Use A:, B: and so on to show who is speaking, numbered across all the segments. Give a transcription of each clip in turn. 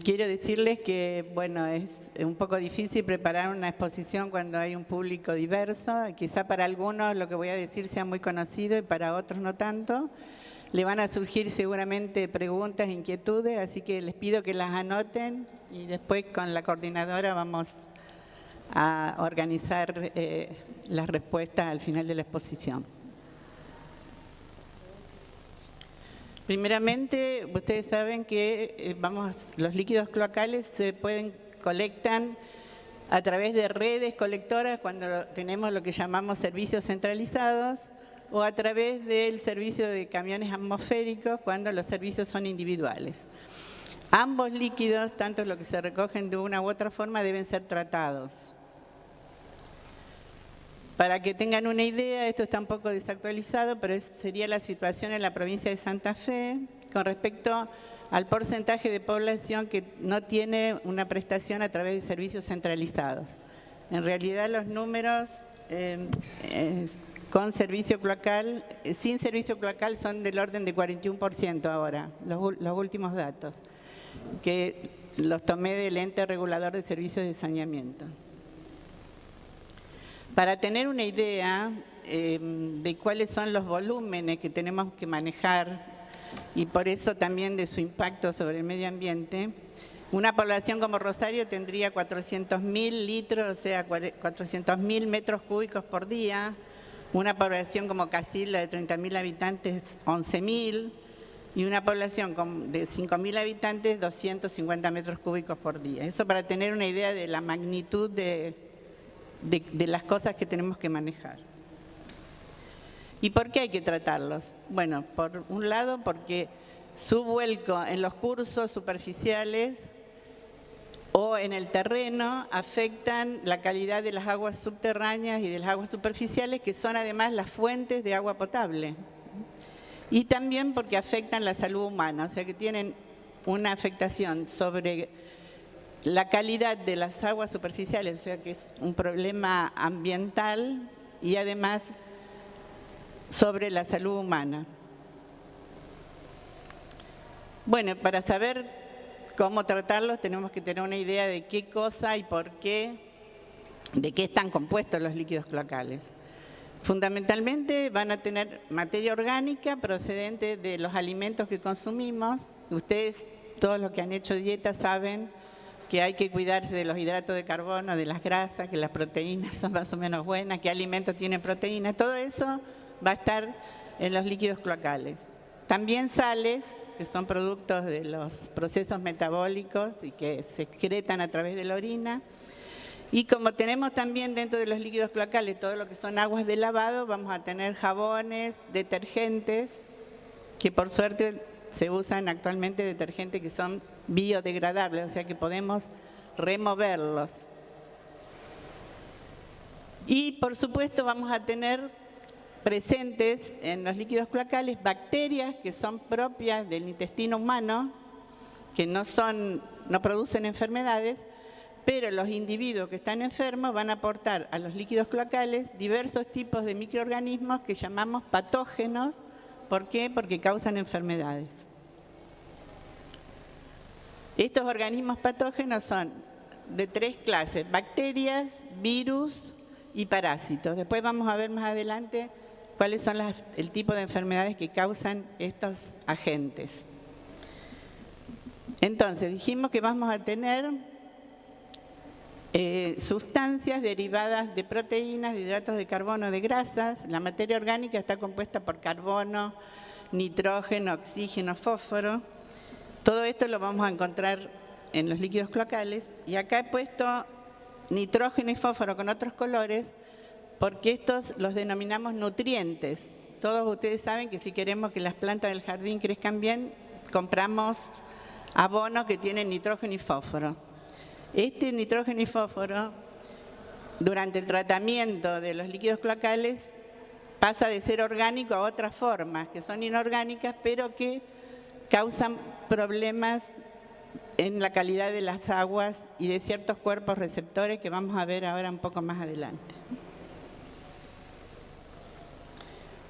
A: Quiero decirles que, bueno, es un poco difícil preparar una exposición cuando hay un público diverso. Quizá para algunos lo que voy a decir sea muy conocido y para otros no tanto. Le van a surgir seguramente preguntas, inquietudes, así que les pido que las anoten y después con la coordinadora vamos a organizar las respuestas al final de la exposición. Primeramente, ustedes saben que los líquidos cloacales se colectan a través de redes colectoras cuando tenemos lo que llamamos servicios centralizados o a través del servicio de camiones atmosféricos cuando los servicios son individuales. Ambos líquidos, tanto los que se recogen de una u otra forma, deben ser tratados. Para que tengan una idea, esto está un poco desactualizado, pero sería la situación en la provincia de Santa Fe con respecto al porcentaje de población que no tiene una prestación a través de servicios centralizados. En realidad los números con servicio cloacal, sin servicio cloacal son del orden de 41% ahora, los últimos datos, que los tomé del ente regulador de servicios de saneamiento. Para tener una idea de cuáles son los volúmenes que tenemos que manejar y por eso también de su impacto sobre el medio ambiente, una población como Rosario tendría 400.000 litros, o sea, 400.000 metros cúbicos por día. Una población como Casilda de 30.000 habitantes, 11.000. Y una población de 5.000 habitantes, 250 metros cúbicos por día. Eso para tener una idea de la magnitud de las cosas que tenemos que manejar. ¿Y por qué hay que tratarlos? Bueno, por un lado porque su vuelco en los cursos superficiales o en el terreno afectan la calidad de las aguas subterráneas y de las aguas superficiales, que son además las fuentes de agua potable. Y también porque afectan la salud humana, o sea que tienen una afectación sobre la calidad de las aguas superficiales, o sea que es un problema ambiental y además sobre la salud humana. Bueno, para saber cómo tratarlos tenemos que tener una idea de qué cosa y por qué, de qué están compuestos los líquidos cloacales. Fundamentalmente van a tener materia orgánica procedente de los alimentos que consumimos. Ustedes, todos los que han hecho dieta, saben que hay que cuidarse de los hidratos de carbono, de las grasas, que las proteínas son más o menos buenas, qué alimentos tienen proteínas. Todo eso va a estar en los líquidos cloacales. También sales, que son productos de los procesos metabólicos y que se excretan a través de la orina. Y como tenemos también dentro de los líquidos cloacales todo lo que son aguas de lavado, vamos a tener jabones, detergentes, que por suerte se usan actualmente detergentes que son biodegradables, o sea que podemos removerlos. Y por supuesto vamos a tener presentes en los líquidos cloacales bacterias que son propias del intestino humano, que no producen enfermedades, pero los individuos que están enfermos van a aportar a los líquidos cloacales diversos tipos de microorganismos que llamamos patógenos. ¿Por qué? Porque causan enfermedades. Estos organismos patógenos son de 3 clases: bacterias, virus y parásitos. Después vamos a ver más adelante cuáles son el tipo de enfermedades que causan estos agentes. Entonces, dijimos que vamos a tener sustancias derivadas de proteínas, de hidratos de carbono, de grasas. La materia orgánica está compuesta por carbono, nitrógeno, oxígeno, fósforo. Todo esto lo vamos a encontrar en los líquidos cloacales. Y acá he puesto nitrógeno y fósforo con otros colores porque estos los denominamos nutrientes. Todos ustedes saben que si queremos que las plantas del jardín crezcan bien, compramos abonos que tienen nitrógeno y fósforo. Este nitrógeno y fósforo, durante el tratamiento de los líquidos cloacales, pasa de ser orgánico a otras formas, que son inorgánicas, pero que causan problemas en la calidad de las aguas y de ciertos cuerpos receptores que vamos a ver ahora un poco más adelante.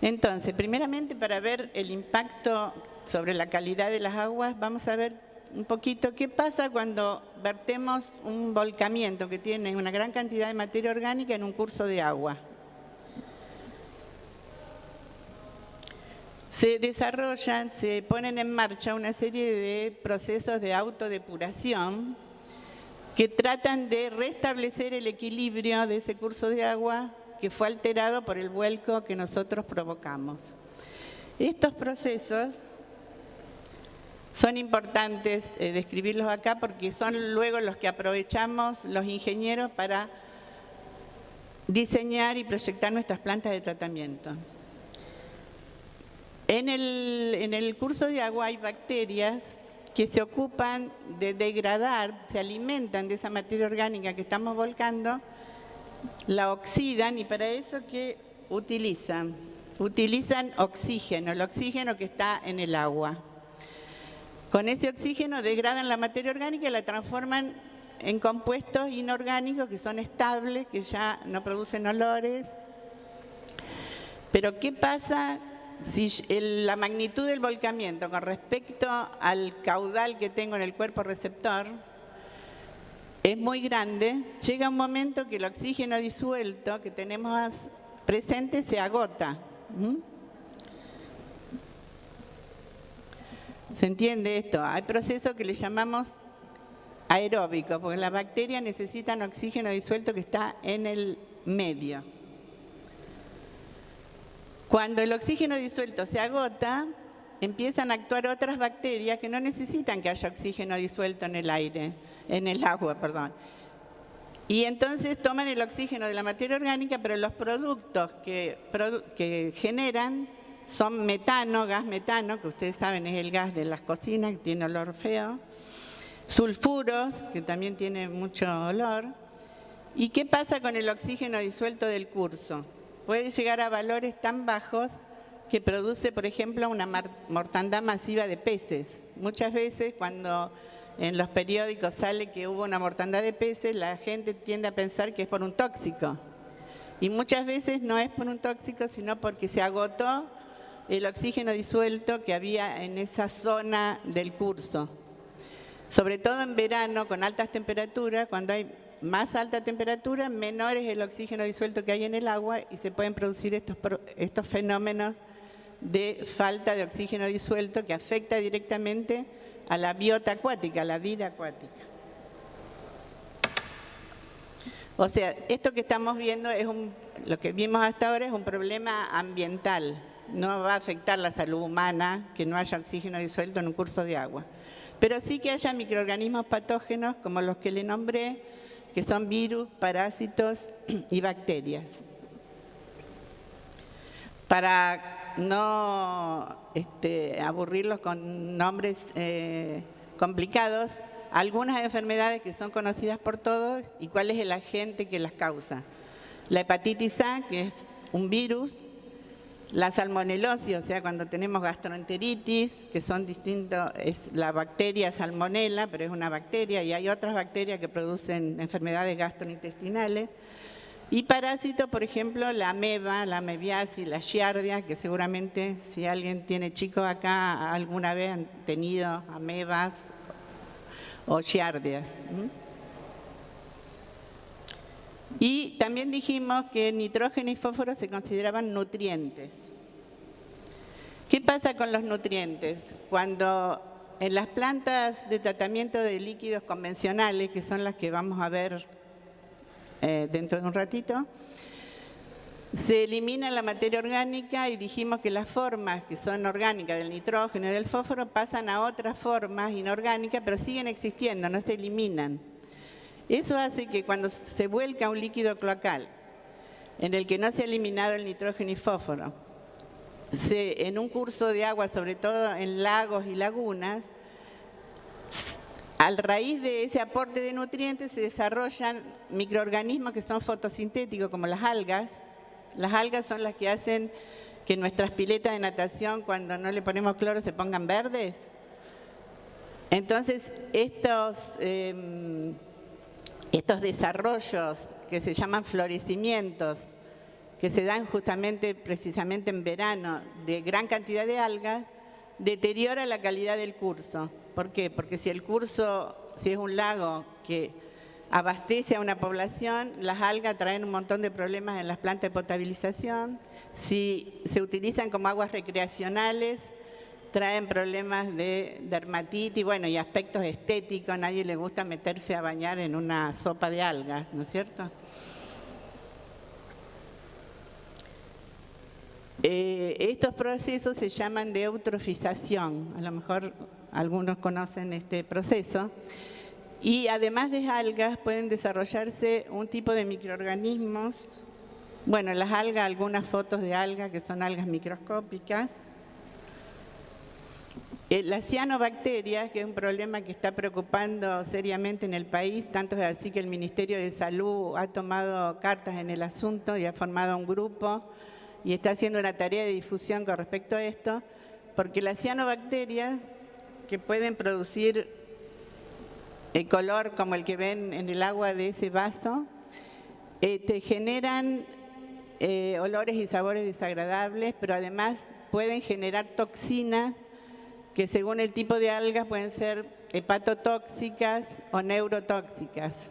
A: Entonces, primeramente, para ver el impacto sobre la calidad de las aguas, vamos a ver un poquito qué pasa cuando vertemos un volcamiento que tiene una gran cantidad de materia orgánica en un curso de agua. Se desarrollan, se ponen en marcha una serie de procesos de autodepuración que tratan de restablecer el equilibrio de ese curso de agua que fue alterado por el vuelco que nosotros provocamos. Estos procesos son importantes describirlos acá porque son luego los que aprovechamos los ingenieros para diseñar y proyectar nuestras plantas de tratamiento. En el curso de agua hay bacterias que se ocupan de degradar, se alimentan de esa materia orgánica que estamos volcando, la oxidan y para eso ¿qué utilizan? Utilizan oxígeno, el oxígeno que está en el agua. Con ese oxígeno degradan la materia orgánica y la transforman en compuestos inorgánicos que son estables, que ya no producen olores. Pero ¿qué pasa si la magnitud del volcamiento con respecto al caudal que tengo en el cuerpo receptor es muy grande? Llega un momento que el oxígeno disuelto que tenemos presente se agota. ¿Se entiende esto? Hay procesos que le llamamos aeróbicos, porque las bacterias necesitan oxígeno disuelto que está en el medio. Cuando el oxígeno disuelto se agota, empiezan a actuar otras bacterias que no necesitan que haya oxígeno disuelto en el aire, en el agua, perdón. Y entonces toman el oxígeno de la materia orgánica, pero los productos que generan son metano, gas metano, que ustedes saben es el gas de las cocinas, que tiene olor feo, sulfuros, que también tiene mucho olor. ¿Y qué pasa con el oxígeno disuelto del curso? Puede llegar a valores tan bajos que produce, por ejemplo, una mortandad masiva de peces. Muchas veces cuando en los periódicos sale que hubo una mortandad de peces, la gente tiende a pensar que es por un tóxico. Y muchas veces no es por un tóxico, sino porque se agotó el oxígeno disuelto que había en esa zona del curso. Sobre todo en verano, con altas temperaturas, cuando hay más alta temperatura, menor es el oxígeno disuelto que hay en el agua y se pueden producir estos fenómenos de falta de oxígeno disuelto que afecta directamente a la biota acuática, a la vida acuática. O sea, esto que estamos viendo lo que vimos hasta ahora es un problema ambiental. No va a afectar la salud humana que no haya oxígeno disuelto en un curso de agua. Pero sí que haya microorganismos patógenos como los que le nombré, que son virus, parásitos y bacterias. Para no aburrirlos con nombres complicados, algunas enfermedades que son conocidas por todos y cuál es el agente que las causa. La hepatitis A, que es un virus, la salmonelosis, o sea, cuando tenemos gastroenteritis, que son distintos, es la bacteria salmonella, pero es una bacteria, y hay otras bacterias que producen enfermedades gastrointestinales. Y parásitos, por ejemplo, la ameba, la amebiasis, la giardia, que seguramente si alguien tiene chicos acá, alguna vez han tenido amebas o giardias. Y también dijimos que nitrógeno y fósforo se consideraban nutrientes. ¿Qué pasa con los nutrientes? Cuando en las plantas de tratamiento de líquidos convencionales, que son las que vamos a ver dentro de un ratito, se elimina la materia orgánica y dijimos que las formas que son orgánicas del nitrógeno y del fósforo pasan a otras formas inorgánicas, pero siguen existiendo, no se eliminan. Eso hace que cuando se vuelca un líquido cloacal en el que no se ha eliminado el nitrógeno y fósforo, en un curso de agua, sobre todo en lagos y lagunas, a raíz de ese aporte de nutrientes se desarrollan microorganismos que son fotosintéticos, como las algas. Las algas son las que hacen que nuestras piletas de natación, cuando no le ponemos cloro, se pongan verdes. Entonces, estos desarrollos que se llaman florecimientos, que se dan precisamente en verano, de gran cantidad de algas, deteriora la calidad del curso, ¿Por qué? Porque si el curso, si es un lago que abastece a una población, las algas traen un montón de problemas en las plantas de potabilización. Si se utilizan como aguas recreacionales, traen problemas de dermatitis, bueno, y aspectos estéticos. A nadie le gusta meterse a bañar en una sopa de algas, ¿no es cierto? Estos procesos se llaman de eutrofización, a lo mejor algunos conocen este proceso, y además de algas pueden desarrollarse un tipo de microorganismos. Bueno, las algas, algunas fotos de algas que son algas microscópicas. Las cianobacterias, que es un problema que está preocupando seriamente en el país, tanto es así que el Ministerio de Salud ha tomado cartas en el asunto y ha formado un grupo y está haciendo una tarea de difusión con respecto a esto, porque las cianobacterias, que pueden producir el color como el que ven en el agua de ese vaso, te generan olores y sabores desagradables, pero además pueden generar toxinas que según el tipo de algas pueden ser hepatotóxicas o neurotóxicas,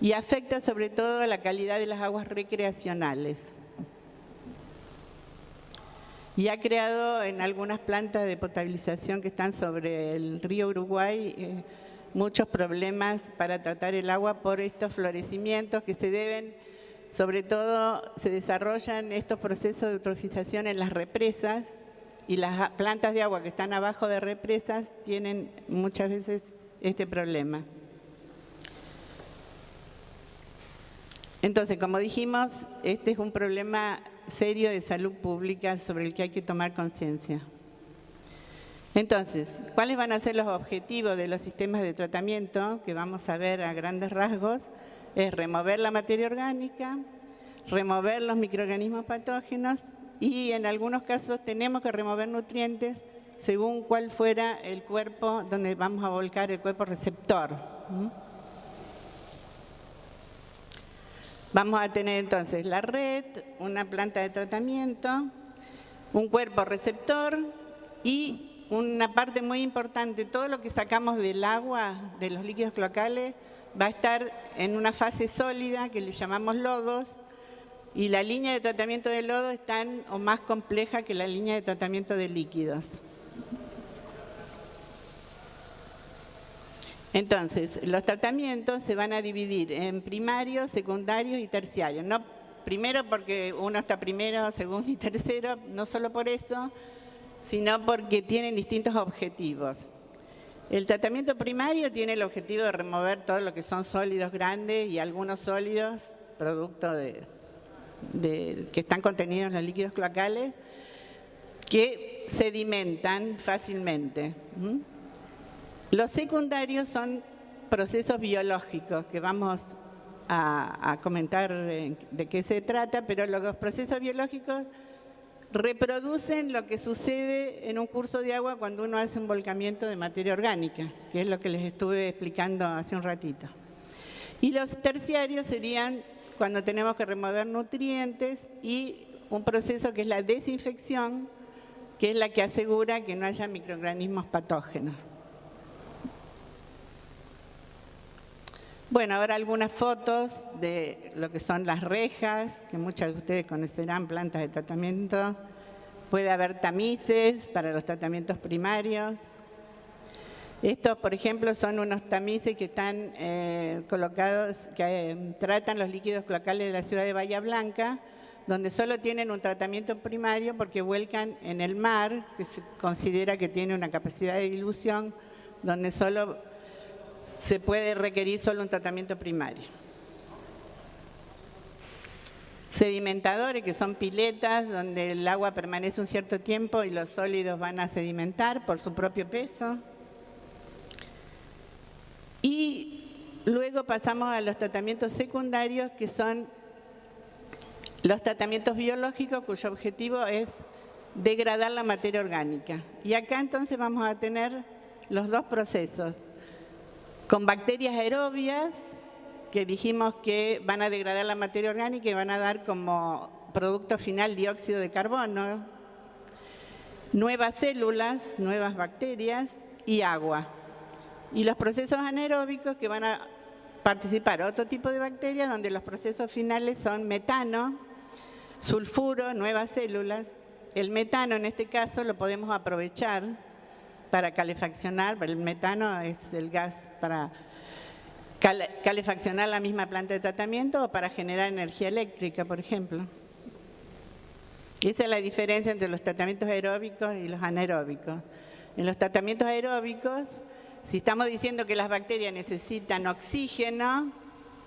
A: y afecta sobre todo la calidad de las aguas recreacionales. Y ha creado en algunas plantas de potabilización que están sobre el río Uruguay muchos problemas para tratar el agua por estos florecimientos que se deben, sobre todo se desarrollan estos procesos de eutrofización en las represas, y las plantas de agua que están abajo de represas tienen muchas veces este problema. Entonces, como dijimos, este es un problema serio de salud pública sobre el que hay que tomar conciencia. Entonces, ¿cuáles van a ser los objetivos de los sistemas de tratamiento? Que vamos a ver a grandes rasgos. Es remover la materia orgánica, remover los microorganismos patógenos, y en algunos casos tenemos que remover nutrientes según cuál fuera el cuerpo donde vamos a volcar el cuerpo receptor. Vamos a tener entonces la red, una planta de tratamiento, un cuerpo receptor y una parte muy importante, todo lo que sacamos del agua, de los líquidos cloacales, va a estar en una fase sólida que le llamamos lodos, y la línea de tratamiento de lodo es tan o más compleja que la línea de tratamiento de líquidos. Entonces, los tratamientos se van a dividir en primarios, secundarios y terciarios. No primero porque uno está primero, segundo y tercero, no solo por eso, sino porque tienen distintos objetivos. El tratamiento primario tiene el objetivo de remover todo lo que son sólidos grandes y algunos sólidos producto que están contenidos en los líquidos cloacales, que sedimentan fácilmente. Los secundarios son procesos biológicos, que vamos a comentar de qué se trata, pero los procesos biológicos reproducen lo que sucede en un curso de agua cuando uno hace un volcamiento de materia orgánica, que es lo que les estuve explicando hace un ratito. Y los terciarios serían cuando tenemos que remover nutrientes y un proceso que es la desinfección, que es la que asegura que no haya microorganismos patógenos. Bueno, ahora algunas fotos de lo que son las rejas, que muchas de ustedes conocerán, plantas de tratamiento. Puede haber tamices para los tratamientos primarios. Estos, por ejemplo, son unos tamices que están colocados, que tratan los líquidos cloacales de la ciudad de Bahía Blanca, donde solo tienen un tratamiento primario porque vuelcan en el mar, que se considera que tiene una capacidad de dilución, donde solo se puede requerir solo un tratamiento primario. Sedimentadores, que son piletas donde el agua permanece un cierto tiempo y los sólidos van a sedimentar por su propio peso. Y luego pasamos a los tratamientos secundarios, que son los tratamientos biológicos cuyo objetivo es degradar la materia orgánica. Y acá entonces vamos a tener los dos procesos. Con bacterias aerobias, que dijimos que van a degradar la materia orgánica y van a dar como producto final dióxido de carbono, nuevas células, nuevas bacterias, y agua. Y los procesos anaeróbicos que van a participar otro tipo de bacterias, donde los procesos finales son metano, sulfuro, nuevas células. El metano en este caso lo podemos aprovechar para calefaccionar, el metano es el gas para calefaccionar la misma planta de tratamiento o para generar energía eléctrica, por ejemplo. Esa es la diferencia entre los tratamientos aeróbicos y los anaeróbicos. En los tratamientos aeróbicos, si estamos diciendo que las bacterias necesitan oxígeno,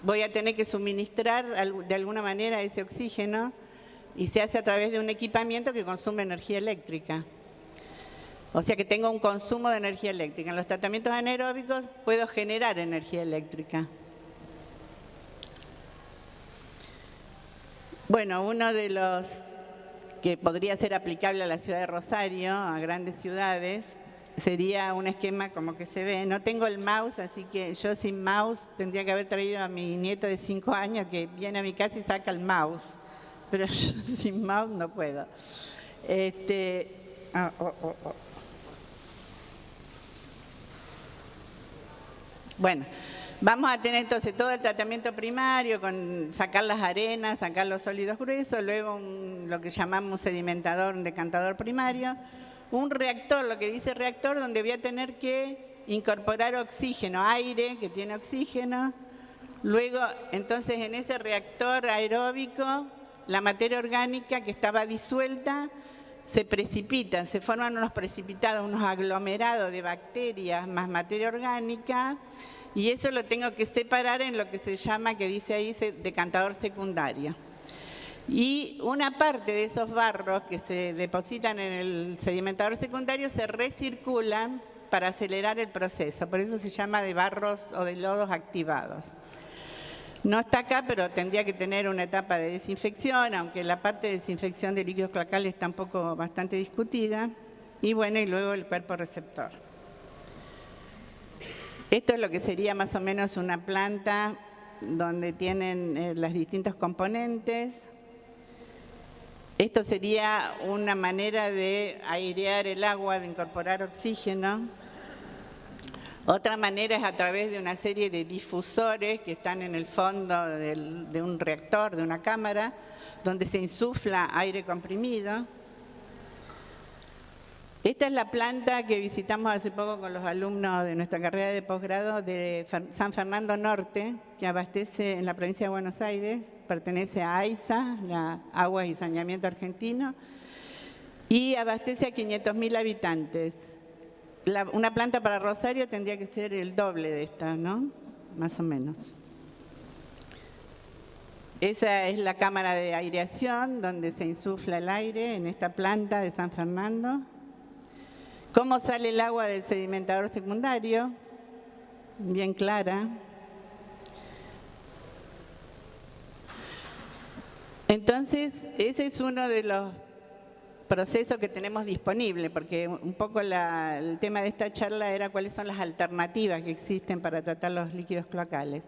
A: voy a tener que suministrar de alguna manera ese oxígeno y se hace a través de un equipamiento que consume energía eléctrica. O sea que tengo un consumo de energía eléctrica. En los tratamientos anaeróbicos puedo generar energía eléctrica. Bueno, uno de los que podría ser aplicable a la ciudad de Rosario, a grandes ciudades, sería un esquema como que se ve. No tengo el mouse, así que yo sin mouse tendría que haber traído a mi nieto de 5 años que viene a mi casa y saca el mouse. Pero yo sin mouse no puedo. Bueno, vamos a tener entonces todo el tratamiento primario, con sacar las arenas, sacar los sólidos gruesos, luego lo que llamamos un sedimentador, un decantador primario, un reactor, lo que dice reactor, donde voy a tener que incorporar oxígeno, aire que tiene oxígeno. Luego, entonces, en ese reactor aeróbico, la materia orgánica que estaba disuelta se precipita, se forman unos precipitados, unos aglomerados de bacterias más materia orgánica, y eso lo tengo que separar en lo que se llama, que dice ahí, decantador secundario. Y una parte de esos barros que se depositan en el sedimentador secundario se recirculan para acelerar el proceso, por eso se llama de barros o de lodos activados. No está acá, pero tendría que tener una etapa de desinfección, aunque la parte de desinfección de líquidos cloacales está bastante discutida. Y bueno, y luego el cuerpo receptor. Esto es lo que sería más o menos una planta donde tienen los distintos componentes. Esto sería una manera de airear el agua, de incorporar oxígeno. Otra manera es a través de una serie de difusores que están en el fondo de un reactor, de una cámara, donde se insufla aire comprimido. Esta es la planta que visitamos hace poco con los alumnos de nuestra carrera de posgrado de San Fernando Norte, que abastece en la provincia de Buenos Aires, pertenece a AISA, la Aguas y Saneamiento Argentino, y abastece a 500.000 habitantes. Una planta para Rosario tendría que ser el doble de esta, ¿no? Más o menos. Esa es la cámara de aireación donde se insufla el aire en esta planta de San Fernando. ¿Cómo sale el agua del sedimentador secundario? Bien clara. Entonces, ese es uno de los procesos que tenemos disponible, porque un poco el tema de esta charla era cuáles son las alternativas que existen para tratar los líquidos cloacales.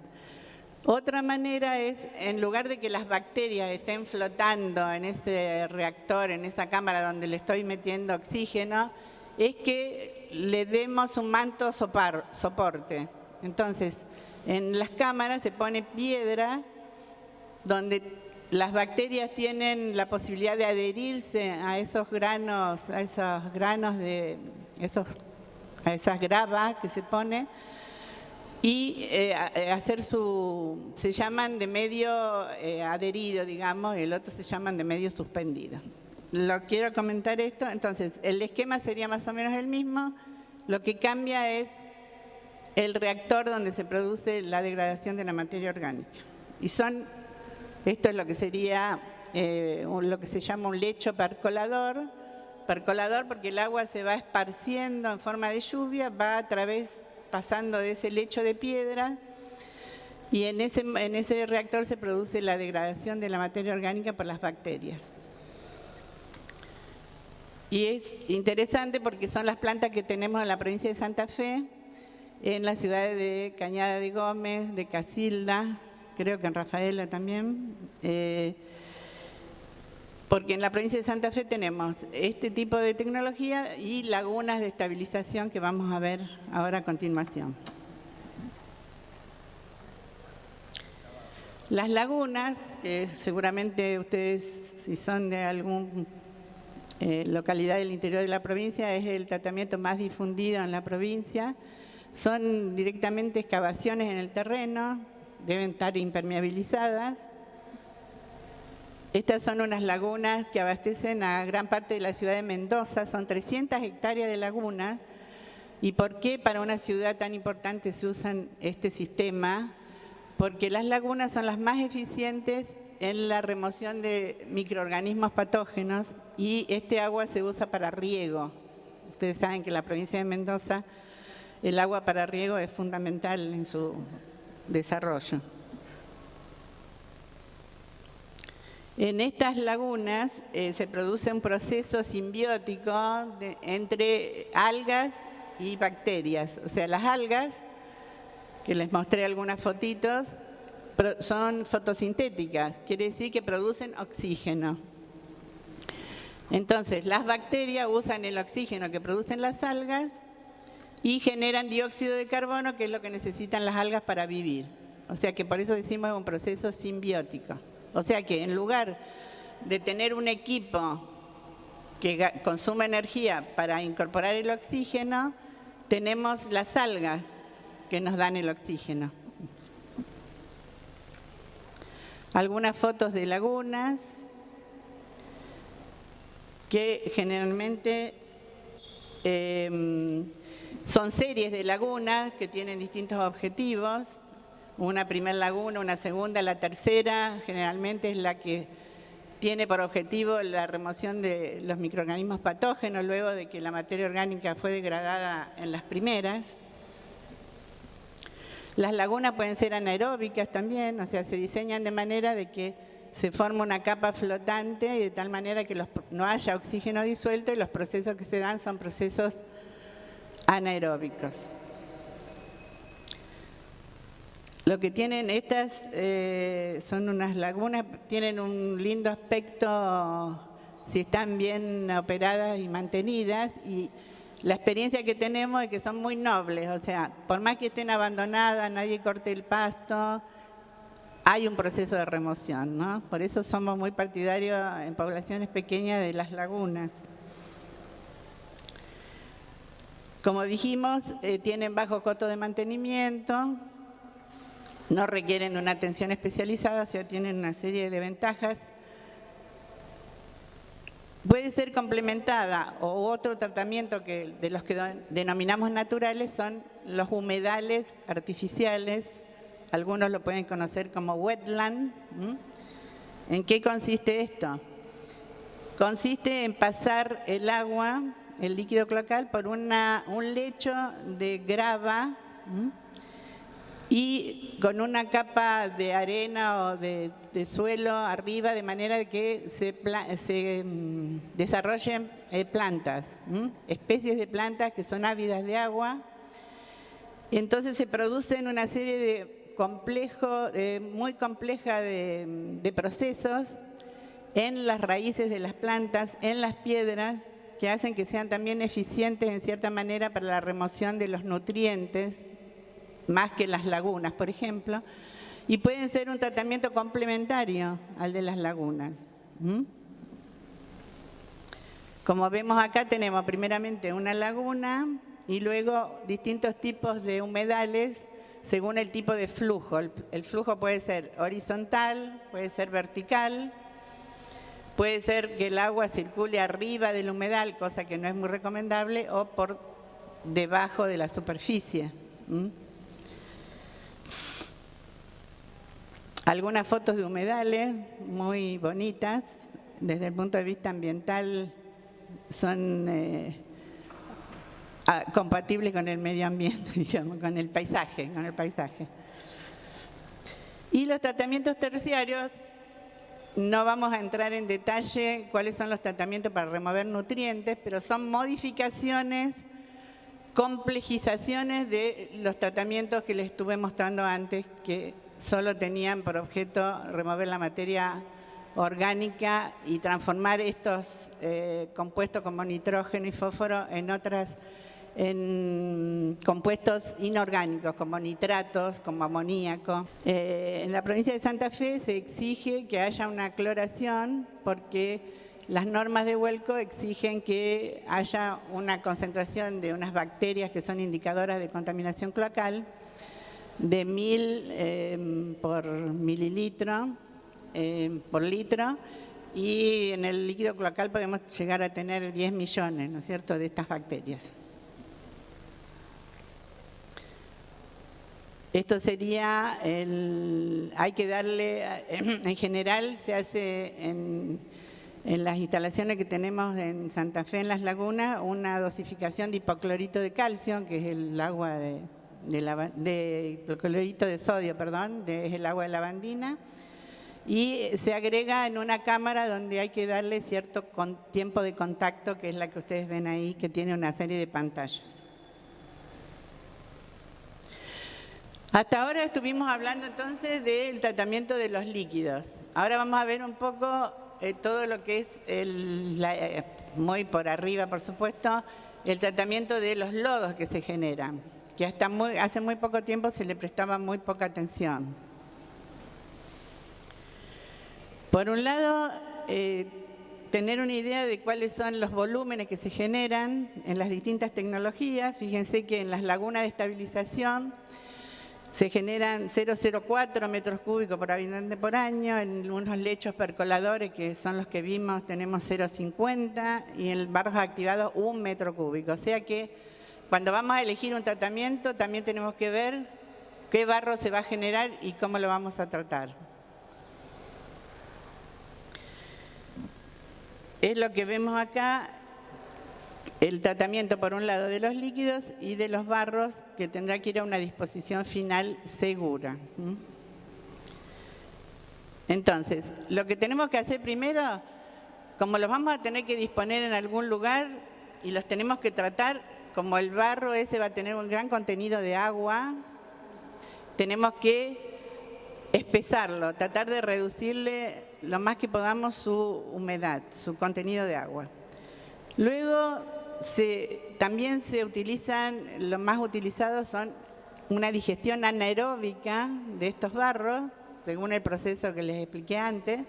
A: Otra manera es, en lugar de que las bacterias estén flotando en ese reactor, en esa cámara donde le estoy metiendo oxígeno, es que le demos un manto soporte. Entonces, en las cámaras se pone piedra donde las bacterias tienen la posibilidad de adherirse a esas gravas que se pone y se llaman de medio adherido, digamos, y el otro se llaman de medio suspendido. Lo quiero comentar esto, entonces el esquema sería más o menos el mismo, lo que cambia es el reactor donde se produce la degradación de la materia orgánica. Esto es lo que sería lo que se llama un lecho percolador. Percolador porque el agua se va esparciendo en forma de lluvia, va pasando de ese lecho de piedra y en ese reactor se produce la degradación de la materia orgánica por las bacterias. Y es interesante porque son las plantas que tenemos en la provincia de Santa Fe, en las ciudades de Cañada de Gómez, de Casilda, creo que en Rafaela también, y en San Fernando. Son las plantas que Porque en la provincia de Santa Fe tenemos este tipo de tecnología y lagunas de estabilización que vamos a ver ahora a continuación. Las lagunas, que seguramente ustedes, si son de alguna localidad del interior de la provincia, es el tratamiento más difundido en la provincia. Son directamente excavaciones en el terreno, deben estar impermeabilizadas. Estas son unas lagunas que abastecen a gran parte de la ciudad de Mendoza, son 300 hectáreas de lagunas. ¿Y por qué para una ciudad tan importante se usan este sistema? Porque las lagunas son las más eficientes en la remoción de microorganismos patógenos y este agua se usa para riego. Ustedes saben que en la provincia de Mendoza el agua para riego es fundamental en su desarrollo. En estas lagunas se produce un proceso simbiótico entre algas y bacterias. O sea, las algas, que les mostré algunas fotitos, son fotosintéticas, quiere decir que producen oxígeno. Entonces, las bacterias usan el oxígeno que producen las algas y generan dióxido de carbono, que es lo que necesitan las algas para vivir. O sea que por eso decimos un proceso simbiótico. O sea que en lugar de tener un equipo que consume energía para incorporar el oxígeno, tenemos las algas que nos dan el oxígeno. Algunas fotos de lagunas que generalmente son series de lagunas que tienen distintos objetivos. Una primera laguna, una segunda, la tercera generalmente es la que tiene por objetivo la remoción de los microorganismos patógenos luego de que la materia orgánica fue degradada en las primeras. Las lagunas pueden ser anaeróbicas también, o sea, se diseñan de manera de que se forma una capa flotante y de tal manera que no haya oxígeno disuelto y los procesos que se dan son procesos anaeróbicos. Lo que tienen estas son unas lagunas, tienen un lindo aspecto si están bien operadas y mantenidas, y la experiencia que tenemos es que son muy nobles, o sea, por más que estén abandonadas, nadie corte el pasto, hay un proceso de remoción, ¿no? Por eso somos muy partidarios en poblaciones pequeñas de las lagunas. Como dijimos, tienen bajo costo de mantenimiento, no requieren una atención especializada, o sea, tienen una serie de ventajas. Puede ser complementada o otro tratamiento que de los que denominamos naturales son los humedales artificiales. Algunos lo pueden conocer como wetland. ¿En qué consiste esto? Consiste en pasar el agua, el líquido cloacal, por un lecho de grava y con una capa de arena o de suelo arriba, de manera que se desarrollen plantas, especies de plantas que son ávidas de agua. Entonces se producen una serie de muy compleja de procesos en las raíces de las plantas, en las piedras, que hacen que sean también eficientes en cierta manera para la remoción de los nutrientes, más que las lagunas, por ejemplo, y pueden ser un tratamiento complementario al de las lagunas. Como vemos acá, tenemos primeramente una laguna y luego distintos tipos de humedales según el tipo de flujo. El flujo puede ser horizontal, puede ser vertical, puede ser que el agua circule arriba del humedal, cosa que no es muy recomendable, o por debajo de la superficie. Algunas fotos de humedales muy bonitas, desde el punto de vista ambiental son compatibles con el medio ambiente, digamos, con el paisaje. Y los tratamientos terciarios, no vamos a entrar en detalle cuáles son los tratamientos para remover nutrientes, pero son modificaciones, complejizaciones de los tratamientos que les estuve mostrando antes, que solo tenían por objeto remover la materia orgánica y transformar estos compuestos como nitrógeno y fósforo en compuestos inorgánicos como nitratos, como amoníaco. En la provincia de Santa Fe se exige que haya una cloración porque las normas de Huelco exigen que haya una concentración de unas bacterias que son indicadoras de contaminación cloacal de 1000 por mililitro, por litro, y en el líquido cloacal podemos llegar a tener 10 millones, ¿no es cierto?, de estas bacterias. Esto sería hay que darle, en general se hace en las instalaciones que tenemos en Santa Fe, en las lagunas, una dosificación de hipoclorito de calcio, que es el agua de hipoclorito de sodio, perdón, es el agua de lavandina, y se agrega en una cámara donde hay que darle cierto tiempo de contacto, que es la que ustedes ven ahí, que tiene una serie de pantallas. Hasta ahora estuvimos hablando entonces del tratamiento de los líquidos. Ahora vamos a ver un poco todo lo que es, muy por arriba por supuesto, el tratamiento de los lodos que se generan, que hace muy poco tiempo se le prestaba muy poca atención. Por un lado, tener una idea de cuáles son los volúmenes que se generan en las distintas tecnologías. Fíjense que en las lagunas de estabilización se generan 0,04 metros cúbicos por habitante por año, en unos lechos percoladores, que son los que vimos, tenemos 0,50, y en barros activados 1 metro cúbico. O sea que cuando vamos a elegir un tratamiento también tenemos que ver qué barro se va a generar y cómo lo vamos a tratar. Es lo que vemos acá, el tratamiento por un lado de los líquidos y de los barros, que tendrá que ir a una disposición final segura. Entonces, lo que tenemos que hacer primero, como los vamos a tener que disponer en algún lugar y los tenemos que tratar, como el barro ese va a tener un gran contenido de agua, tenemos que espesarlo, tratar de reducirle lo más que podamos su humedad, su contenido de agua. Luego, también se utilizan, los más utilizados son una digestión anaeróbica de estos barros, según el proceso que les expliqué antes,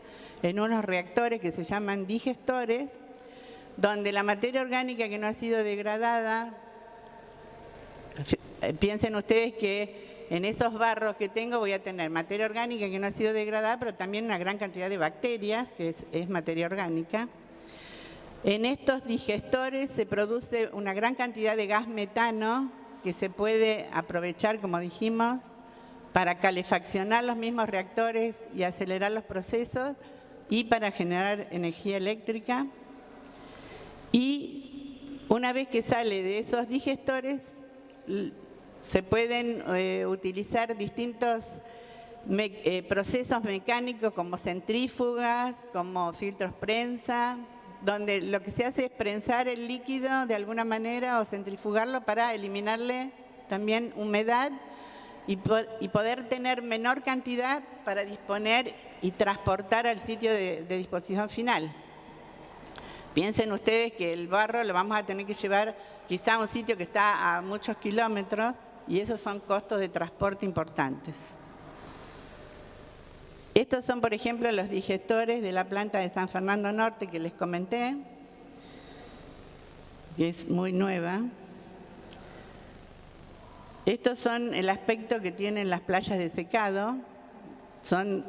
A: en unos reactores que se llaman digestores, donde la materia orgánica que no ha sido degradada, piensen ustedes que en esos barros que tengo voy a tener materia orgánica que no ha sido degradada, pero también una gran cantidad de bacterias, que es materia orgánica. En estos digestores se produce una gran cantidad de gas metano que se puede aprovechar, como dijimos, para calefaccionar los mismos reactores y acelerar los procesos y para generar energía eléctrica. Y una vez que sale de esos digestores, se pueden utilizar distintos procesos mecánicos como centrífugas, como filtros prensa, donde lo que se hace es prensar el líquido de alguna manera o centrifugarlo para eliminarle también humedad y poder tener menor cantidad para disponer y transportar al sitio de disposición final. Piensen ustedes que el barro lo vamos a tener que llevar quizá a un sitio que está a muchos kilómetros, y esos son costos de transporte importantes. Estos son, por ejemplo, los digestores de la planta de San Fernando Norte que les comenté, que es muy nueva. Estos son el aspecto que tienen las playas de secado. Son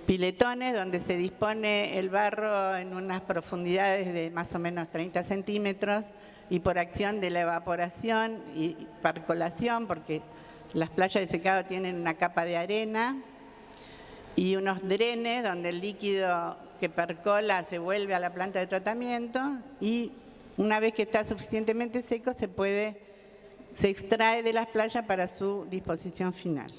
A: piletones donde se dispone el barro en unas profundidades de más o menos 30 centímetros, y por acción de la evaporación y percolación, porque las playas de secado tienen una capa de arena y unos drenes donde el líquido que percola se vuelve a la planta de tratamiento, y una vez que está suficientemente seco se extrae de las playas para su disposición final.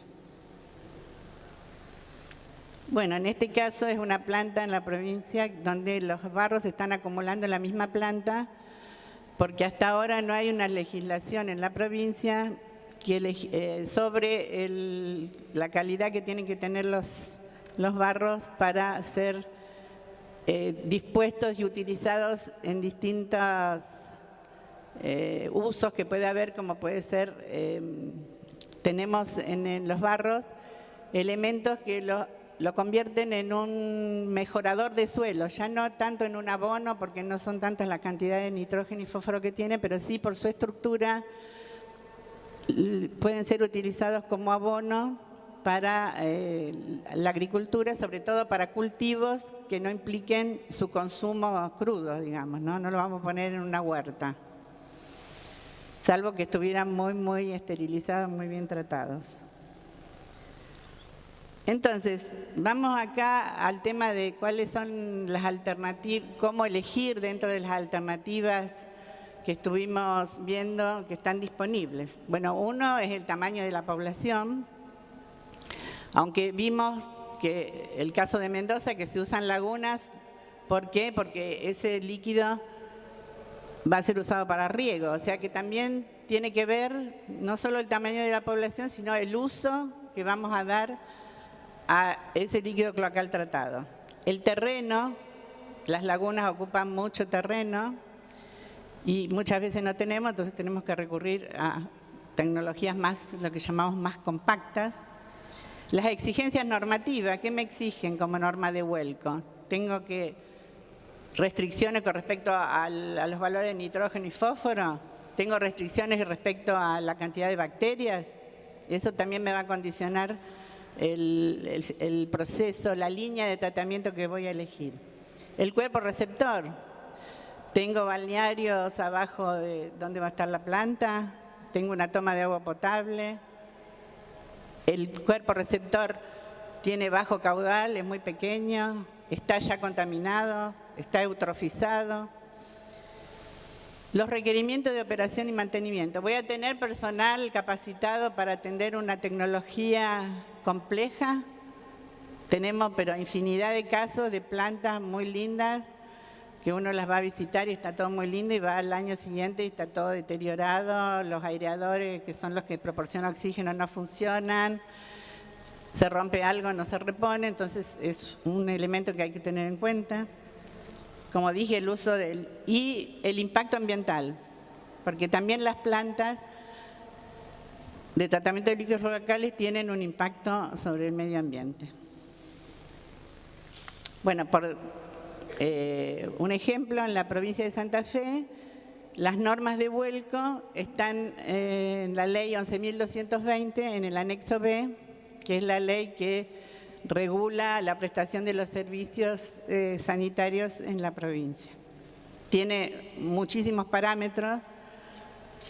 A: Bueno, en este caso es una planta en la provincia donde los barros se están acumulando en la misma planta, porque hasta ahora no hay una legislación en la provincia sobre la calidad que tienen que tener los los barros para ser dispuestos y utilizados en distintos usos que puede haber, como puede ser, tenemos en los barros elementos que lo convierten en un mejorador de suelo, ya no tanto en un abono, porque no son tantas la cantidad de nitrógeno y fósforo que tiene, pero sí por su estructura pueden ser utilizados como abono para la agricultura, sobre todo para cultivos que no impliquen su consumo crudo, digamos, ¿no? No lo vamos a poner en una huerta, salvo que estuvieran muy esterilizados, muy bien tratados. Entonces, vamos acá al tema de cuáles son las alternativas, cómo elegir dentro de las alternativas que estuvimos viendo que están disponibles. Bueno, uno es el tamaño de la población, aunque vimos que el caso de Mendoza, que se usan lagunas, ¿por qué? Porque ese líquido va a ser usado para riego, o sea que también tiene que ver no solo el tamaño de la población, sino el uso que vamos a dar a ese líquido cloacal tratado. El terreno, las lagunas ocupan mucho terreno y muchas veces no tenemos, entonces tenemos que recurrir a tecnologías más, lo que llamamos más compactas. Las exigencias normativas, ¿qué me exigen como norma de vuelco? Tengo que restricciones con respecto a los valores de nitrógeno y fósforo, tengo restricciones respecto a la cantidad de bacterias, eso también me va a condicionar el proceso, la línea de tratamiento que voy a elegir. El cuerpo receptor, tengo balnearios abajo de donde va a estar la planta, tengo una toma de agua potable, el cuerpo receptor tiene bajo caudal, es muy pequeño, está ya contaminado, está eutrofizado. Los requerimientos de operación y mantenimiento. Voy a tener personal capacitado para atender una tecnología compleja. Tenemos, pero infinidad de casos de plantas muy lindas que uno las va a visitar y está todo muy lindo y va al año siguiente y está todo deteriorado. Los aireadores, que son los que proporcionan oxígeno, no funcionan. Se rompe algo, no se repone. Entonces es un elemento que hay que tener en cuenta. Como dije, el uso y el impacto ambiental, porque también las plantas de tratamiento de líquidos cloacales tienen un impacto sobre el medio ambiente. Bueno, por un ejemplo, en la provincia de Santa Fe, las normas de vuelco están en la ley 11.220, en el anexo B, que es la ley que regula la prestación de los servicios sanitarios en la provincia. Tiene muchísimos parámetros,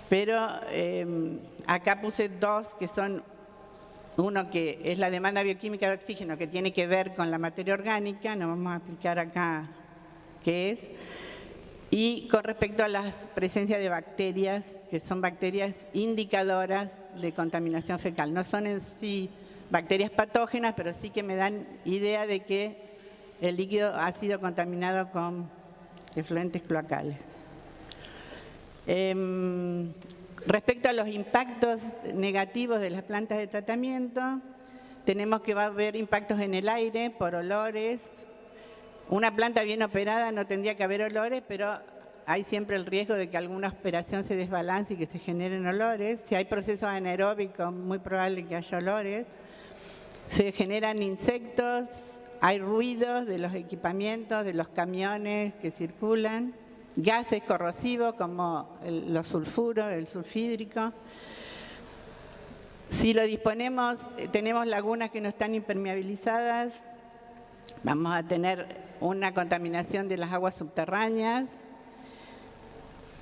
A: pero acá puse dos que son, uno que es la demanda bioquímica de oxígeno, que tiene que ver con la materia orgánica, no vamos a explicar acá qué es, y con respecto a la presencia de bacterias, que son bacterias indicadoras de contaminación fecal. No son en sí bacterias patógenas, pero sí que me dan idea de que el líquido ha sido contaminado con efluentes cloacales. Respecto a los impactos negativos de las plantas de tratamiento, tenemos que va a haber impactos en el aire por olores. Una planta bien operada no tendría que haber olores, pero hay siempre el riesgo de que alguna operación se desbalance y que se generen olores. Si hay procesos anaeróbicos, muy probable que haya olores. Se generan insectos, hay ruidos de los equipamientos, de los camiones que circulan, gases corrosivos como los sulfuros, el sulfídrico. Si lo disponemos, tenemos lagunas que no están impermeabilizadas, vamos a tener una contaminación de las aguas subterráneas.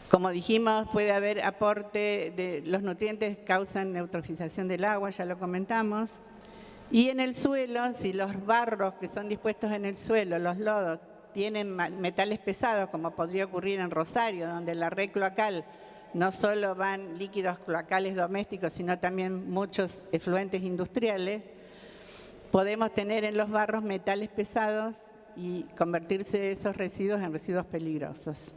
A: Como dijimos, puede haber aporte de los nutrientes que causan eutrofización del agua, ya lo comentamos. Y en el suelo, si los barros que son dispuestos en el suelo, los lodos, tienen metales pesados, como podría ocurrir en Rosario, donde la red cloacal no solo van líquidos cloacales domésticos, sino también muchos efluentes industriales, podemos tener en los barros metales pesados y convertirse esos residuos en residuos peligrosos. .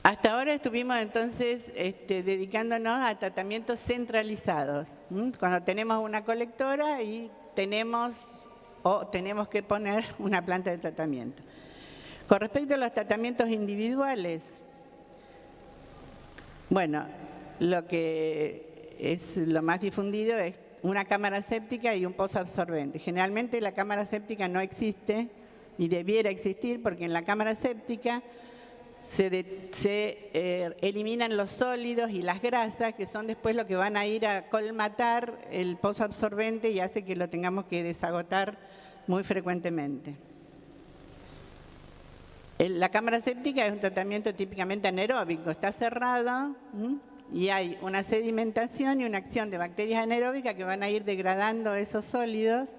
A: Hasta ahora estuvimos entonces dedicándonos a tratamientos centralizados. Cuando tenemos una colectora y tenemos que poner una planta de tratamiento. Con respecto a los tratamientos individuales, bueno, lo que es lo más difundido es una cámara séptica y un pozo absorbente. Generalmente la cámara séptica no existe y debiera existir porque en la cámara séptica se eliminan los sólidos y las grasas que son después lo que van a ir a colmatar el pozo absorbente y hace que lo tengamos que desagotar muy frecuentemente. La cámara séptica es un tratamiento típicamente anaeróbico, está cerrado y hay una sedimentación y una acción de bacterias anaeróbicas que van a ir degradando esos sólidos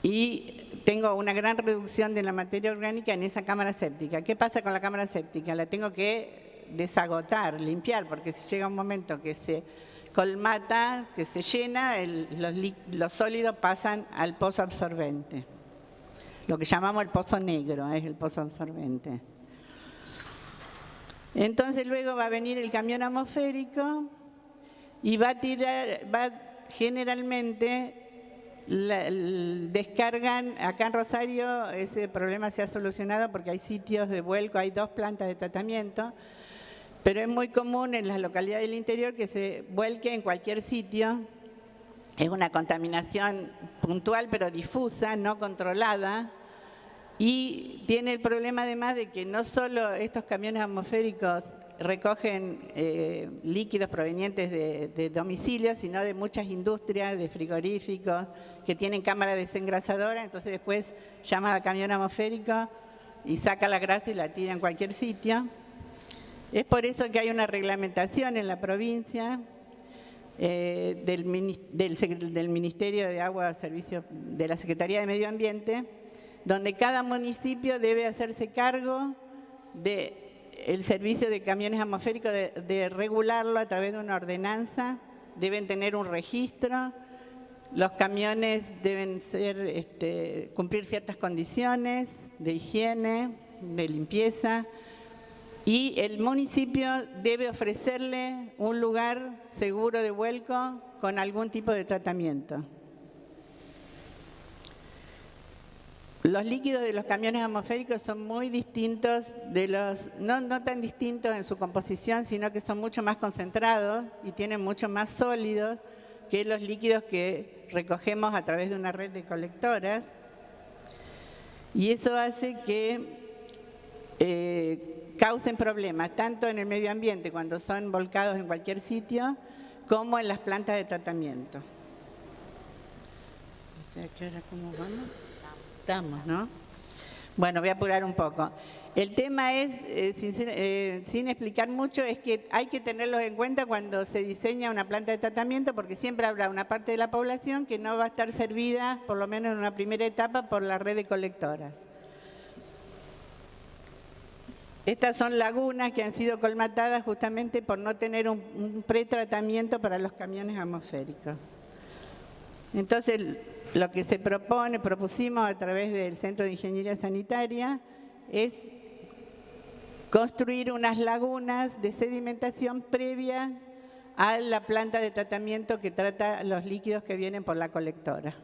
A: y tengo una gran reducción de la materia orgánica en esa cámara séptica. ¿Qué pasa con la cámara séptica? La tengo que desagotar, limpiar, porque si llega un momento que se colmata, que se llena, los sólidos pasan al pozo absorbente. Lo que llamamos el pozo negro es el pozo absorbente. Entonces luego va a venir el camión atmosférico y va generalmente descargan, acá en Rosario ese problema se ha solucionado porque hay sitios de vuelco, hay 2 plantas de tratamiento, pero es muy común en las localidades del interior que se vuelque en cualquier sitio. Es una contaminación puntual pero difusa, no controlada, y tiene el problema además de que no solo estos camiones atmosféricos recogen líquidos provenientes de domicilios, sino de muchas industrias, de frigoríficos, que tienen cámara desengrasadora, entonces después llama al camión atmosférico y saca la grasa y la tira en cualquier sitio. Es por eso que hay una reglamentación en la provincia del Ministerio de Agua, Servicios, de la Secretaría de Medio Ambiente, donde cada municipio debe hacerse cargo del servicio de camiones atmosféricos, de regularlo a través de una ordenanza, deben tener un registro, los camiones deben cumplir ciertas condiciones de higiene, de limpieza, y el municipio debe ofrecerle un lugar seguro de vuelco con algún tipo de tratamiento. Los líquidos de los camiones atmosféricos son muy distintos de los, no tan distintos en su composición, sino que son mucho más concentrados y tienen mucho más sólidos que los líquidos que recogemos a través de una red de colectoras. Y eso hace que causen problemas, tanto en el medio ambiente cuando son volcados en cualquier sitio, como en las plantas de tratamiento. O sea, ¿qué hora cómo vamos? Estamos, ¿no? Bueno, voy a apurar un poco. El tema es, sin explicar mucho, es que hay que tenerlos en cuenta cuando se diseña una planta de tratamiento, porque siempre habrá una parte de la población que no va a estar servida, por lo menos en una primera etapa, por la red de colectoras. Estas son lagunas que han sido colmatadas justamente por no tener un pretratamiento para los camiones atmosféricos. Entonces, lo que se propusimos a través del Centro de Ingeniería Sanitaria es construir unas lagunas de sedimentación previa a la planta de tratamiento que trata los líquidos que vienen por la colectora.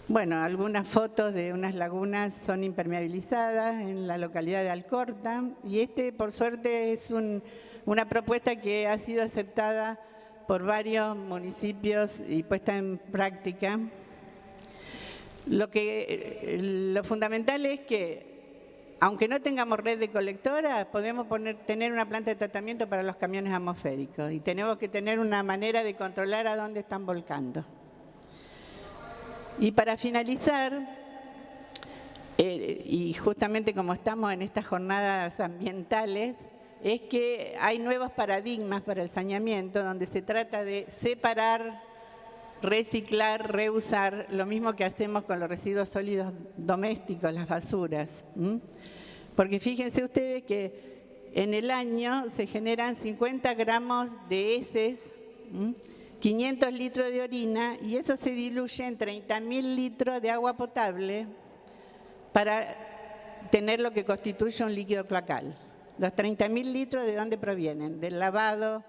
A: Bueno, algunas fotos de unas lagunas son impermeabilizadas en la localidad de Alcorta y por suerte es una propuesta que ha sido aceptada por varios municipios y puesta en práctica. Lo fundamental es que, aunque no tengamos red de colectora, podemos tener una planta de tratamiento para los camiones atmosféricos y tenemos que tener una manera de controlar a dónde están volcando. Y para finalizar, y justamente como estamos en estas jornadas ambientales, es que hay nuevos paradigmas para el saneamiento donde se trata de separar, reciclar, reusar, lo mismo que hacemos con los residuos sólidos domésticos, las basuras. Porque fíjense ustedes que en el año se generan 50 gramos de heces, 500 litros de orina y eso se diluye en 30.000 litros de agua potable para tener lo que constituye un líquido cloacal. Los 30.000 litros, ¿de dónde provienen? Del lavado,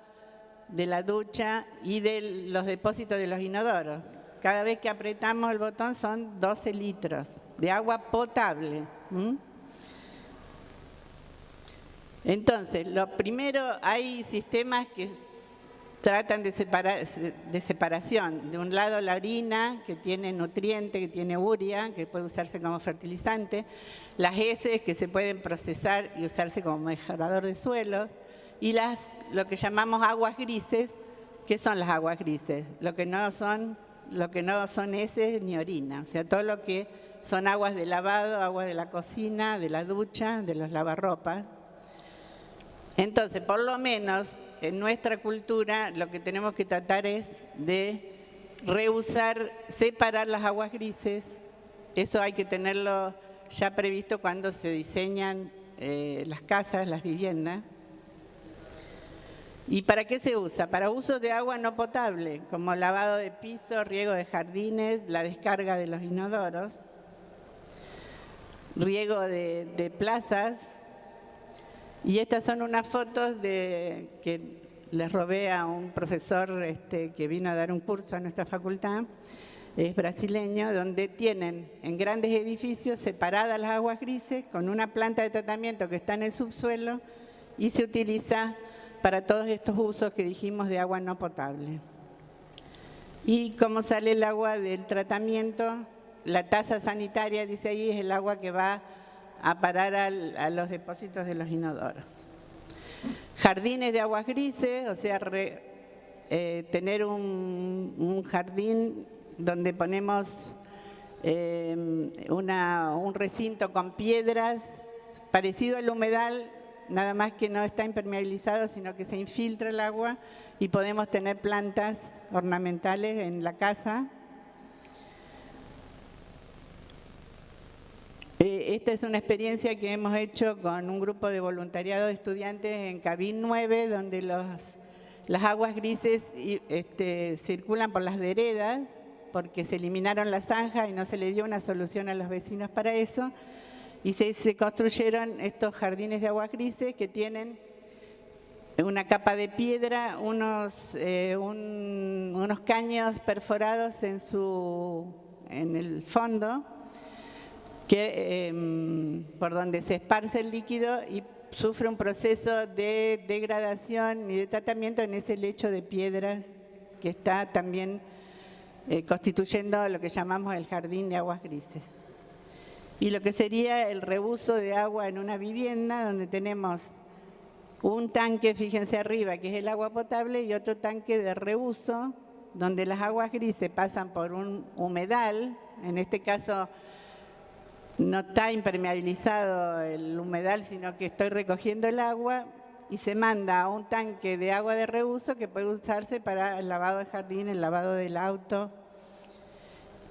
A: de la ducha y de los depósitos de los inodoros. Cada vez que apretamos el botón son 12 litros de agua potable. Entonces, lo primero, hay sistemas que tratan de separación. De un lado la orina, que tiene nutriente, que tiene urea, que puede usarse como fertilizante. Las heces, que se pueden procesar y usarse como mejorador de suelo. Y lo que llamamos aguas grises. ¿Qué son las aguas grises? Lo que no son heces ni orina. O sea, todo lo que son aguas de lavado, aguas de la cocina, de la ducha, de los lavarropas. Entonces, por lo menos en nuestra cultura lo que tenemos que tratar es de reusar, separar las aguas grises. Eso hay que tenerlo ya previsto cuando se diseñan las casas, las viviendas. ¿Y para qué se usa? Para uso de agua no potable, como lavado de piso, riego de jardines, la descarga de los inodoros, riego de plazas. Y estas son unas fotos que les robé a un profesor que vino a dar un curso a nuestra facultad, es brasileño, donde tienen en grandes edificios separadas las aguas grises con una planta de tratamiento que está en el subsuelo y se utiliza para todos estos usos que dijimos de agua no potable. Y cómo sale el agua del tratamiento, la tasa sanitaria, dice ahí, es el agua que va a parar a los depósitos de los inodoros. Jardines de aguas grises, o sea, tener un jardín donde ponemos un recinto con piedras, parecido al humedal, nada más que no está impermeabilizado, sino que se infiltra el agua y podemos tener plantas ornamentales en la casa. Esta es una experiencia que hemos hecho con un grupo de voluntariado de estudiantes en Cabín 9, donde las aguas grises circulan por las veredas, porque se eliminaron las zanjas y no se le dio una solución a los vecinos para eso. Y se construyeron estos jardines de aguas grises que tienen una capa de piedra, unos caños perforados en el fondo, por donde se esparce el líquido y sufre un proceso de degradación y de tratamiento en ese lecho de piedras que está también constituyendo lo que llamamos el jardín de aguas grises. Y lo que sería el reuso de agua en una vivienda, donde tenemos un tanque, fíjense arriba, que es el agua potable, y otro tanque de reuso, donde las aguas grises pasan por un humedal. En este caso no está impermeabilizado el humedal, sino que estoy recogiendo el agua y se manda a un tanque de agua de reuso que puede usarse para el lavado del jardín, el lavado del auto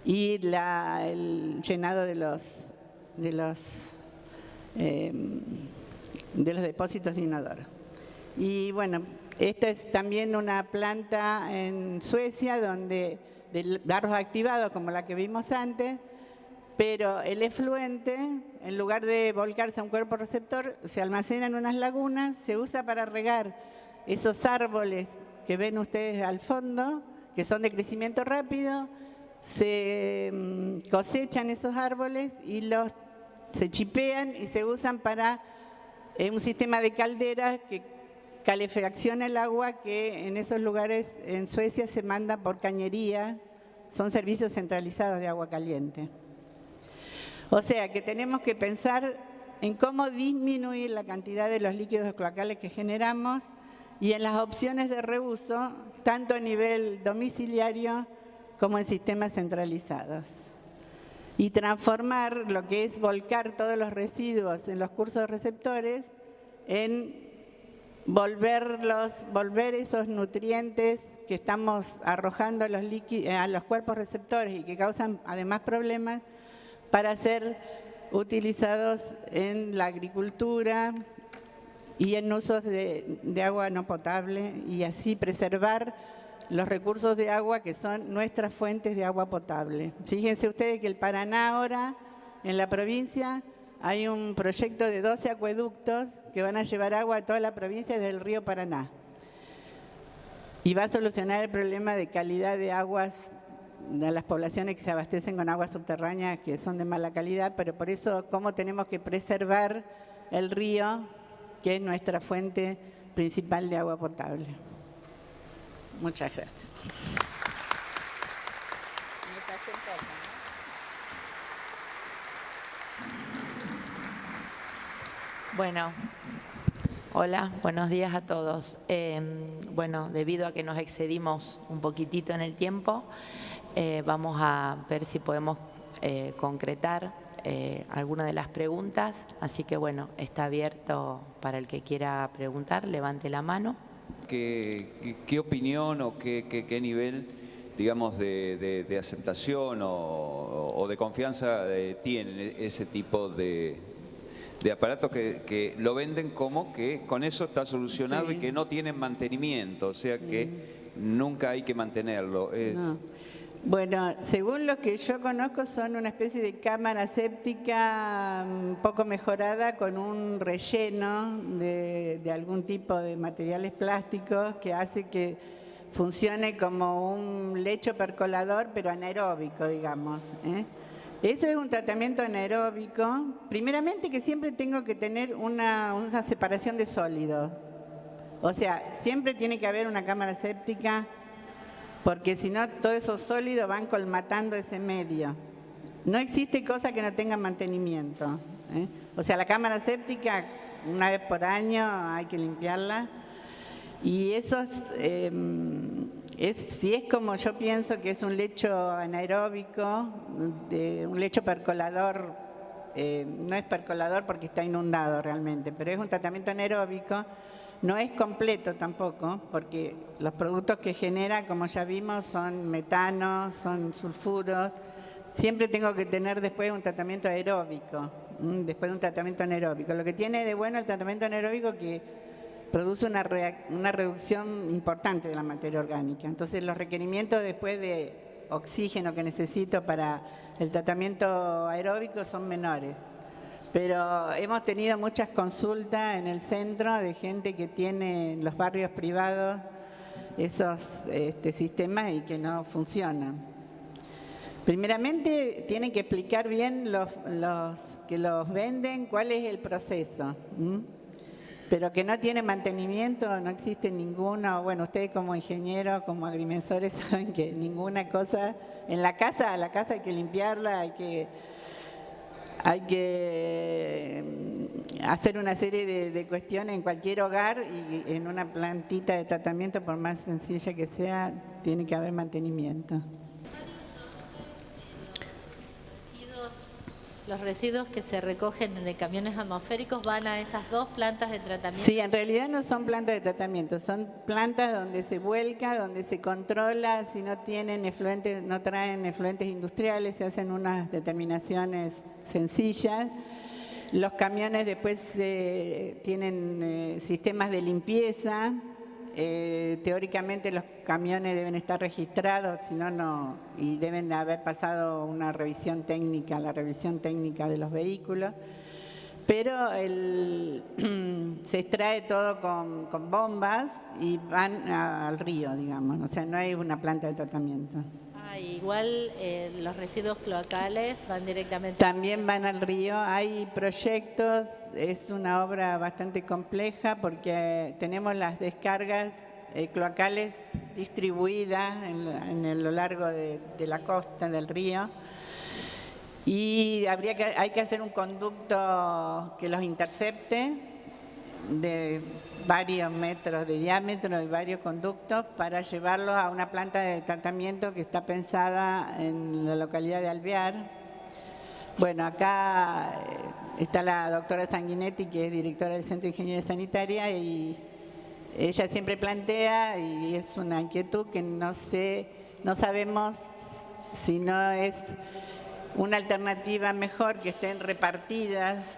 A: y el llenado de los depósitos de inodoro. Y bueno, esta es también una planta en Suecia de darros activados como la que vimos antes, pero el efluente, en lugar de volcarse a un cuerpo receptor, se almacena en unas lagunas, se usa para regar esos árboles que ven ustedes al fondo, que son de crecimiento rápido. Se cosechan esos árboles y se chipean y se usan para un sistema de calderas que calefacciona el agua, que en esos lugares en Suecia se manda por cañería, son servicios centralizados de agua caliente. O sea que tenemos que pensar en cómo disminuir la cantidad de los líquidos cloacales que generamos y en las opciones de reuso, tanto a nivel domiciliario como en sistemas centralizados. Y transformar lo que es volcar todos los residuos en los cursos receptores en volver esos nutrientes que estamos arrojando a los cuerpos receptores y que causan además problemas, para ser utilizados en la agricultura y en usos de agua no potable, y así preservar los recursos de agua que son nuestras fuentes de agua potable. Fíjense ustedes que el Paraná ahora en la provincia hay un proyecto de 12 acueductos que van a llevar agua a toda la provincia desde el río Paraná. Y va a solucionar el problema de calidad de aguas de las poblaciones que se abastecen con aguas subterráneas que son de mala calidad, pero por eso cómo tenemos que preservar el río, que es nuestra fuente principal de agua potable. Muchas gracias.
B: Bueno, hola, buenos días a todos. Bueno, debido a que nos excedimos un poquitito en el tiempo, vamos a ver si podemos concretar alguna de las preguntas. Así que bueno, está abierto para el que quiera preguntar, levante la mano.
C: ¿Qué opinión o qué nivel, digamos, de aceptación o de confianza tienen ese tipo de aparatos que lo venden como que con eso está solucionado y que no tienen mantenimiento, o sea que nunca hay que mantenerlo?
A: No. Bueno, según lo que yo conozco son una especie de cámara séptica un poco mejorada con un relleno de algún tipo de materiales plásticos que hace que funcione como un lecho percolador pero anaeróbico, digamos, ¿eh? Eso es un tratamiento anaeróbico. Primeramente que siempre tengo que tener una separación de sólidos. O sea, siempre tiene que haber una cámara séptica porque si no todos esos sólidos van colmatando ese medio. No existe cosa que no tenga mantenimiento, ¿eh? O sea, la cámara séptica una vez por año hay que limpiarla y eso si es como yo pienso que es un lecho anaeróbico, un lecho percolador, no es percolador porque está inundado realmente, pero es un tratamiento anaeróbico, no es completo tampoco, porque los productos que genera, como ya vimos, son metano, son sulfuros. Siempre tengo que tener después un tratamiento aeróbico, después de un tratamiento anaeróbico. Lo que tiene de bueno el tratamiento anaeróbico que produce una reducción importante de la materia orgánica. Entonces los requerimientos después de oxígeno que necesito para el tratamiento aeróbico son menores. Pero hemos tenido muchas consultas en el centro de gente que tiene en los barrios privados esos sistemas y que no funcionan. Primeramente tienen que explicar bien los que los venden cuál es el proceso. Pero que no tiene mantenimiento, no existe ninguna, bueno, ustedes como ingenieros, como agrimensores saben que ninguna cosa, en la casa hay que limpiarla, hay que hacer una serie de cuestiones en cualquier hogar y en una plantita de tratamiento, por más sencilla que sea, tiene que haber mantenimiento.
D: Los residuos que se recogen de camiones atmosféricos van a esas dos plantas de tratamiento.
A: Sí, en realidad no son plantas de tratamiento, son plantas donde se vuelca, donde se controla si no tienen efluentes, no traen efluentes industriales, se hacen unas determinaciones sencillas. Los camiones después tienen sistemas de limpieza. Teóricamente los camiones deben estar registrados, si no, y deben de haber pasado una revisión técnica, la revisión técnica de los vehículos, pero se extrae todo con bombas y van al río, digamos, o sea, no hay una planta de tratamiento.
D: Igual los residuos cloacales van directamente.
A: También van al río, hay proyectos, es una obra bastante compleja porque tenemos las descargas cloacales distribuidas a lo largo de la costa del río y hay que hacer un conducto que los intercepte de varios metros de diámetro y varios conductos para llevarlos a una planta de tratamiento que está pensada en la localidad de Alvear. Bueno, acá está la doctora Sanguinetti, que es directora del Centro de Ingeniería Sanitaria, y ella siempre plantea, y es una inquietud que no sabemos si no es una alternativa mejor que estén repartidas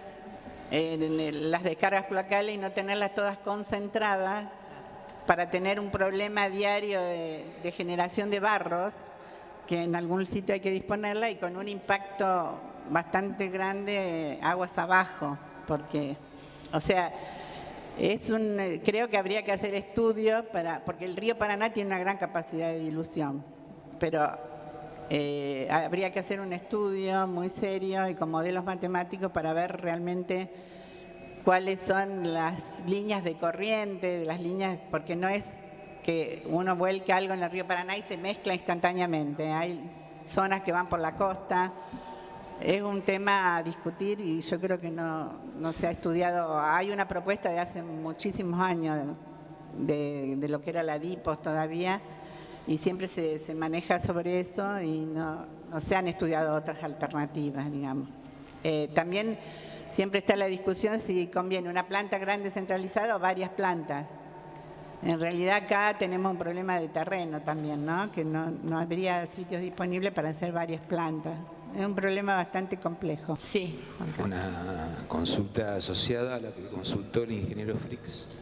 A: en las descargas cloacales y no tenerlas todas concentradas para tener un problema diario de generación de barros, que en algún sitio hay que disponerla y con un impacto bastante grande aguas abajo, porque, o sea, creo que habría que hacer estudios porque el río Paraná tiene una gran capacidad de dilución, pero habría que hacer un estudio muy serio y con modelos matemáticos para ver realmente cuáles son las líneas de corriente, porque no es que uno vuelque algo en el río Paraná y se mezcla instantáneamente. Hay zonas que van por la costa. Es un tema a discutir y yo creo que no se ha estudiado. Hay una propuesta de hace muchísimos años de lo que era la DIPOS todavía, y siempre se maneja sobre eso y no se han estudiado otras alternativas, digamos. También siempre está la discusión si conviene una planta grande centralizada o varias plantas. En realidad acá tenemos un problema de terreno también, ¿no? Que no habría sitios disponibles para hacer varias plantas. Es un problema bastante complejo.
B: Sí.
E: Una consulta asociada a la que consultó el ingeniero Fricks.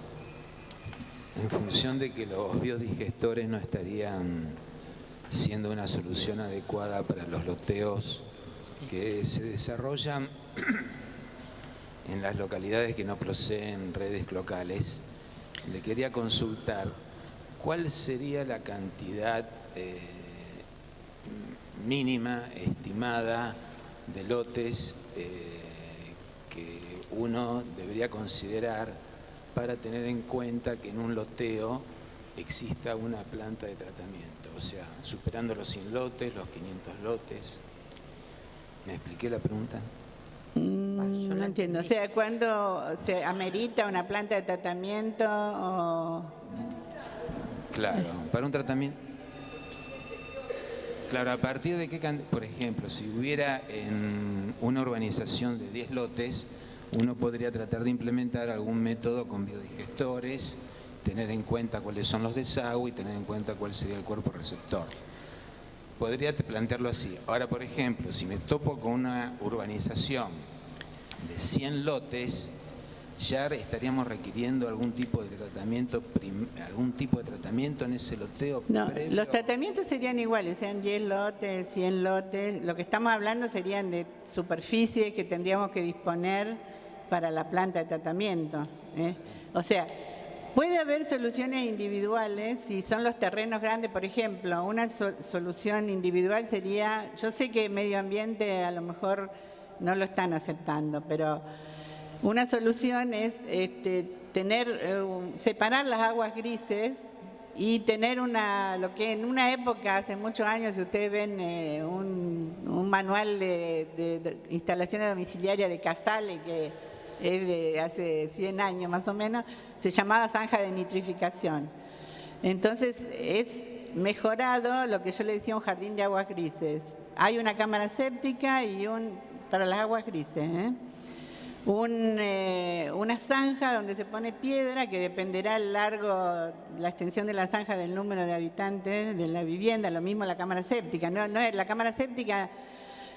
E: En función de que los biodigestores no estarían siendo una solución adecuada para los loteos que se desarrollan en las localidades que no poseen redes locales, le quería consultar cuál sería la cantidad mínima estimada de lotes que uno debería considerar para tener en cuenta que en un loteo exista una planta de tratamiento, o sea, superando los 100 lotes, los 500 lotes. ¿Me expliqué la pregunta?
A: No entiendo. O sea, ¿cuándo se amerita una planta de tratamiento o...?
E: Claro, para un tratamiento. Claro, ¿a partir de qué por ejemplo, si hubiera en una urbanización de 10 lotes, uno podría tratar de implementar algún método con biodigestores, tener en cuenta cuáles son los desagües y tener en cuenta cuál sería el cuerpo receptor? Podría plantearlo así. Ahora, por ejemplo, si me topo con una urbanización de 100 lotes, ya estaríamos requiriendo algún tipo de tratamiento en ese loteo.
A: No,
E: previo.
A: los tratamientos serían iguales, sean 10 lotes, 100 lotes. Lo que estamos hablando serían de superficies que tendríamos que disponer para la planta de tratamiento. O sea, puede haber soluciones individuales si son los terrenos grandes. Por ejemplo, una solución individual sería, yo sé que medio ambiente a lo mejor no lo están aceptando, pero una solución es separar las aguas grises y tener lo que en una época, hace muchos años, si ustedes ven un manual de instalaciones domiciliarias de Casale, que es de hace 100 años más o menos, se llamaba zanja de nitrificación. Entonces es mejorado lo que yo le decía un jardín de aguas grises. Hay una cámara séptica y para las aguas grises, una zanja donde se pone piedra, que dependerá la extensión de la zanja del número de habitantes de la vivienda, lo mismo la cámara séptica. No es la cámara séptica.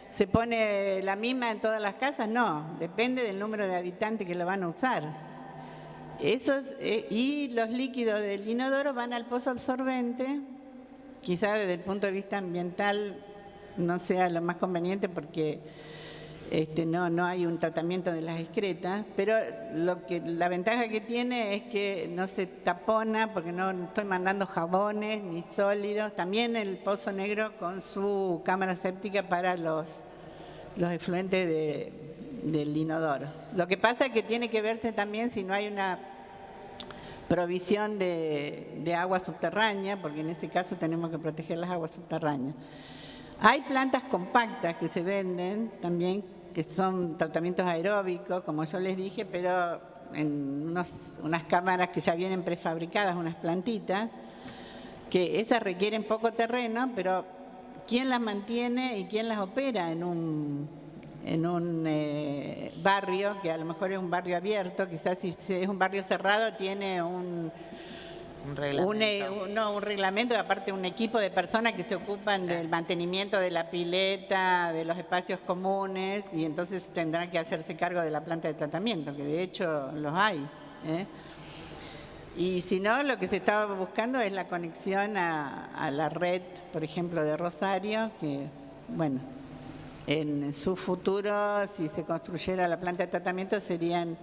A: ¿Se pone la misma en todas las casas? No, depende del número de habitantes que lo van a usar. Y los líquidos del inodoro van al pozo absorbente. Quizá desde el punto de vista ambiental no sea lo más conveniente porque no hay un tratamiento de las excretas, pero la ventaja que tiene es que no se tapona porque no estoy mandando jabones ni sólidos. También el Pozo Negro con su cámara séptica para los efluentes del inodoro. Lo que pasa es que tiene que verse también si no hay una provisión de agua subterránea, porque en ese caso tenemos que proteger las aguas subterráneas. Hay plantas compactas que se venden también, que son tratamientos aeróbicos, como yo les dije, pero en unas cámaras que ya vienen prefabricadas, unas plantitas, que esas requieren poco terreno, pero ¿quién las mantiene y quién las opera en un barrio, que a lo mejor es un barrio abierto? Quizás si es un barrio cerrado tiene un reglamento y aparte un equipo de personas que se ocupan del mantenimiento de la pileta, de los espacios comunes, y entonces tendrán que hacerse cargo de la planta de tratamiento, que de hecho los hay. Y si no, lo que se estaba buscando es la conexión a la red, por ejemplo, de Rosario, que, bueno, en su futuro, si se construyera la planta de tratamiento, serían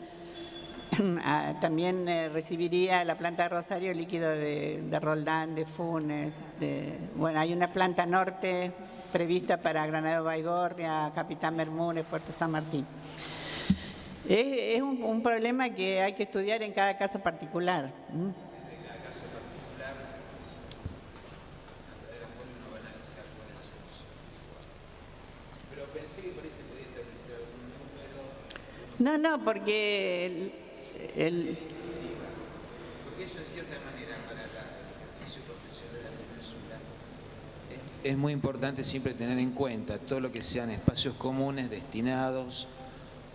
A: también recibiría la planta de Rosario líquido de Roldán, de Funes. Bueno, hay una planta norte prevista para Granadero Baigorria, Capitán Bermúdez, Puerto San Martín. Es un problema que hay que estudiar en cada caso particular. No, porque
E: porque eso en cierta manera para el ejercicio profesional de la persona es muy importante siempre tener en cuenta todo lo que sean espacios comunes destinados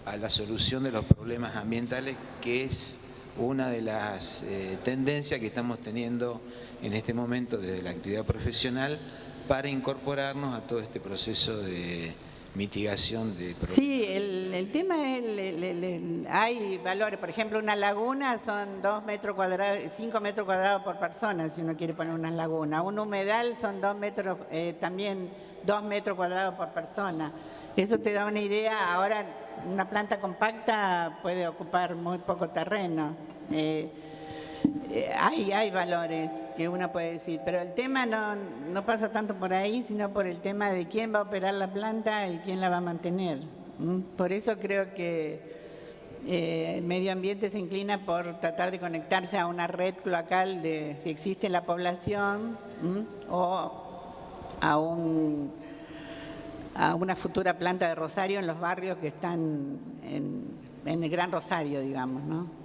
E: a la solución de los problemas ambientales, que es una de las tendencias que estamos teniendo en este momento desde la actividad profesional para incorporarnos a todo este proceso de mitigación de problemas.
A: Sí, el tema es, hay valores, por ejemplo, una laguna son 2 metros cuadrados, 5 metros cuadrados por persona, si uno quiere poner una laguna. Un humedal son 2 metros, también 2 metros cuadrados por persona. Eso te da una idea. Ahora, una planta compacta puede ocupar muy poco terreno. Hay valores que uno puede decir, pero el tema no pasa tanto por ahí, sino por el tema de quién va a operar la planta y quién la va a mantener. Por eso creo que el medio ambiente se inclina por tratar de conectarse a una red cloacal de si existe en la población o a una futura planta de Rosario en los barrios que están en el Gran Rosario, digamos, ¿no?